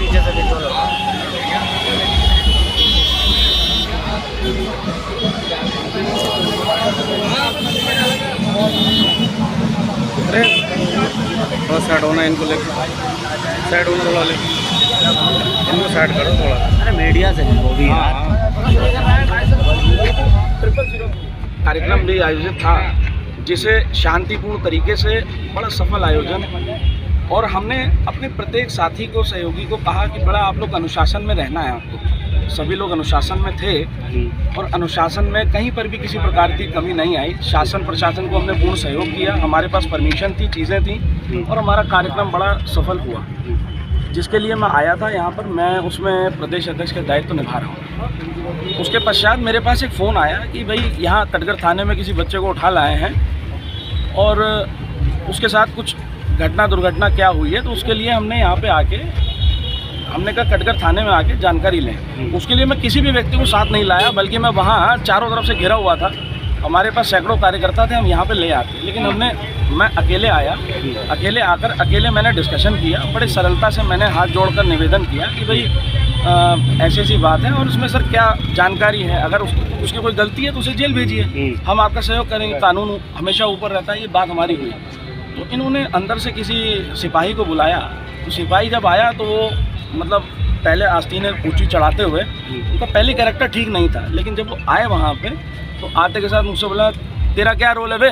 पीछे से भी चलो। थोड़ा साइड होना इनको लेकर, साइड होना थोड़ा लेकर, इनको साइड करो थोड़ा। अरे मीडिया से वो भी कार्यक्रम भी आयोजित था, जिसे शांतिपूर्ण तरीके से बड़ा सफल आयोजन, और हमने अपने प्रत्येक साथी को, सहयोगी को कहा कि बड़ा आप लोग अनुशासन में रहना है। आपको सभी लोग अनुशासन में थे और अनुशासन में कहीं पर भी किसी प्रकार की कमी नहीं आई। शासन प्रशासन को हमने पूर्ण सहयोग किया, हमारे पास परमिशन थी, चीज़ें थी, और हमारा कार्यक्रम बड़ा सफल हुआ। जिसके लिए मैं आया था यहाँ पर, मैं उसमें प्रदेश अध्यक्ष के दायित्व निभा रहा हूँ। उसके पश्चात मेरे पास एक फ़ोन आया कि भाई यहाँ कटघर थाने में किसी बच्चे को उठा लाए हैं और उसके साथ कुछ घटना दुर्घटना क्या हुई है, तो उसके लिए हमने यहाँ पे आके, हमने कहा कटघर थाने में आके जानकारी लें। उसके लिए मैं किसी भी व्यक्ति को साथ नहीं लाया, बल्कि मैं वहाँ चारों तरफ से घिरा हुआ था, हमारे पास सैकड़ों कार्यकर्ता थे, हम यहाँ पे ले आते। लेकिन मैं अकेले आया, अकेले आकर अकेले मैंने डिस्कशन किया, बड़े सरलता से मैंने हाथ जोड़कर निवेदन किया कि भाई ऐसी ऐसी बात है और उसमें सर क्या जानकारी है, अगर उसकी कोई गलती है तो उसे जेल भेजिए, हम आपका सहयोग करेंगे, कानून हमेशा ऊपर रहता है। ये बात हमारी हुई। तो इन्होंने अंदर से किसी सिपाही को बुलाया, तो सिपाही जब आया तो वो मतलब पहले आस्तीनें ऊँची चढ़ाते हुए, उनका पहले कैरेक्टर ठीक नहीं था, लेकिन जब वो आए वहाँ पे तो आते के साथ मुझसे बोला तेरा क्या रोल है बे,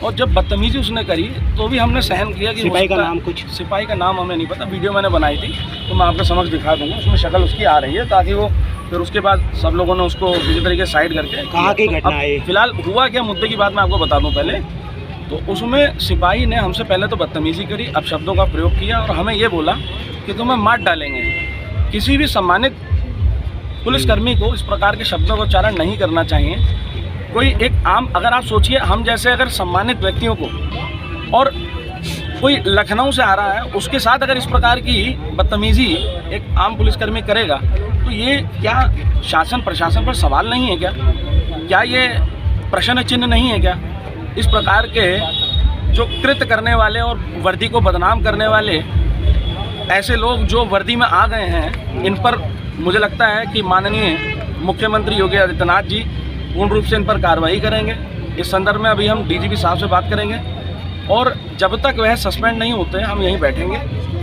और जब बदतमीजी उसने करी तो भी हमने सहन किया कि सिपाही का नाम कुछ, सिपाही का नाम हमें नहीं पता, वीडियो मैंने बनाई थी तो मैं आपके समक्ष दिखा दूंगा, उसमें शक्ल उसकी आ रही है, ताकि वो फिर उसके बाद सब लोगों ने उसको किसी तरीके से साइड करके कहाँ की घटना है फिलहाल हुआ क्या, मुद्दे की बात मैं आपको बता दूं पहले। तो उसमें सिपाही ने हमसे पहले तो बदतमीजी करी, अब शब्दों का प्रयोग किया और हमें ये बोला कि तुम्हें मार डालेंगे। किसी भी सम्मानित पुलिसकर्मी को इस प्रकार के शब्दों का उच्चारण नहीं करना चाहिए। कोई एक आम, अगर आप सोचिए हम जैसे अगर सम्मानित व्यक्तियों को, और कोई लखनऊ से आ रहा है उसके साथ अगर इस प्रकार की बदतमीजी एक आम पुलिसकर्मी करेगा, तो ये क्या शासन प्रशासन पर सवाल नहीं है क्या? क्या ये प्रश्न चिन्ह नहीं है क्या? इस प्रकार के जो कृत्य करने वाले और वर्दी को बदनाम करने वाले ऐसे लोग जो वर्दी में आ गए हैं, इन पर मुझे लगता है कि माननीय मुख्यमंत्री योगी आदित्यनाथ जी पूर्ण रूप से इन पर कार्रवाई करेंगे। इस संदर्भ में अभी हम डीजीपी साहब से बात करेंगे और जब तक वह सस्पेंड नहीं होते हम यहीं बैठेंगे।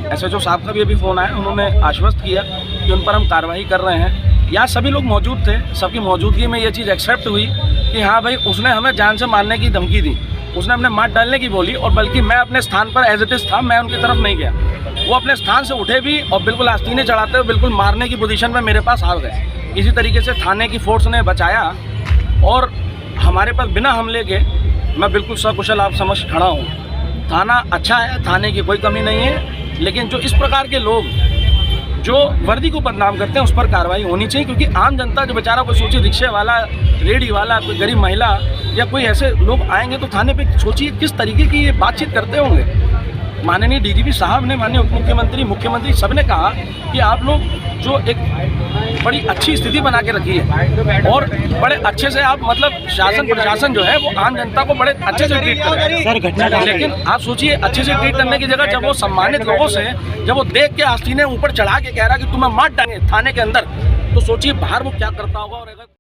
एसएचओ साहब का भी अभी फ़ोन आया, उन्होंने आश्वस्त किया कि उन पर हम कार्रवाई कर रहे हैं। यहाँ सभी लोग मौजूद थे, सबकी मौजूदगी में ये चीज़ एक्सेप्ट हुई कि हाँ भाई उसने हमें जान से मारने की धमकी दी, उसने हमने मार डालने की बोली, और बल्कि मैं अपने स्थान पर एज इट इज़ था, मैं उनकी तरफ नहीं गया। वो अपने स्थान से उठे भी और बिल्कुल आस्तीनें चढ़ाते हुए बिल्कुल मारने की पोजीशन में मेरे पास आ गए। इसी तरीके से थाने की फोर्स ने बचाया और हमारे पास बिना हमले के मैं बिल्कुल सकुशल आप समझ खड़ा हूँ। थाना अच्छा है, थाने की कोई कमी नहीं है, लेकिन जो इस प्रकार के लोग जो वर्दी को बदनाम करते हैं उस पर कार्रवाई होनी चाहिए। क्योंकि आम जनता जो बेचारा कोई सोचिए, रिक्शे वाला, रेडी वाला, कोई गरीब महिला या कोई ऐसे लोग आएंगे तो थाने पे सोचिए किस तरीके की ये बातचीत करते होंगे। माननीय डीजीपी साहब ने, माननीय उप मुख्यमंत्री सब ने कहा कि आप लोग जो एक बड़ी अच्छी स्थिति बना के रखी है और बड़े अच्छे से आप मतलब शासन प्रशासन जो है वो आम जनता को बड़े अच्छे से ट्रीट कर रहे हैं। लेकिन आप सोचिए, अच्छे से ट्रीट करने की जगह जब वो सम्मानित लोगों से, जब वो देख के आस्तीनें ऊपर चढ़ा के कह रहा कि तुम्हें मार डालेंगे थाने के अंदर, तो सोचिए बाहर वो क्या करता होगा। और अगर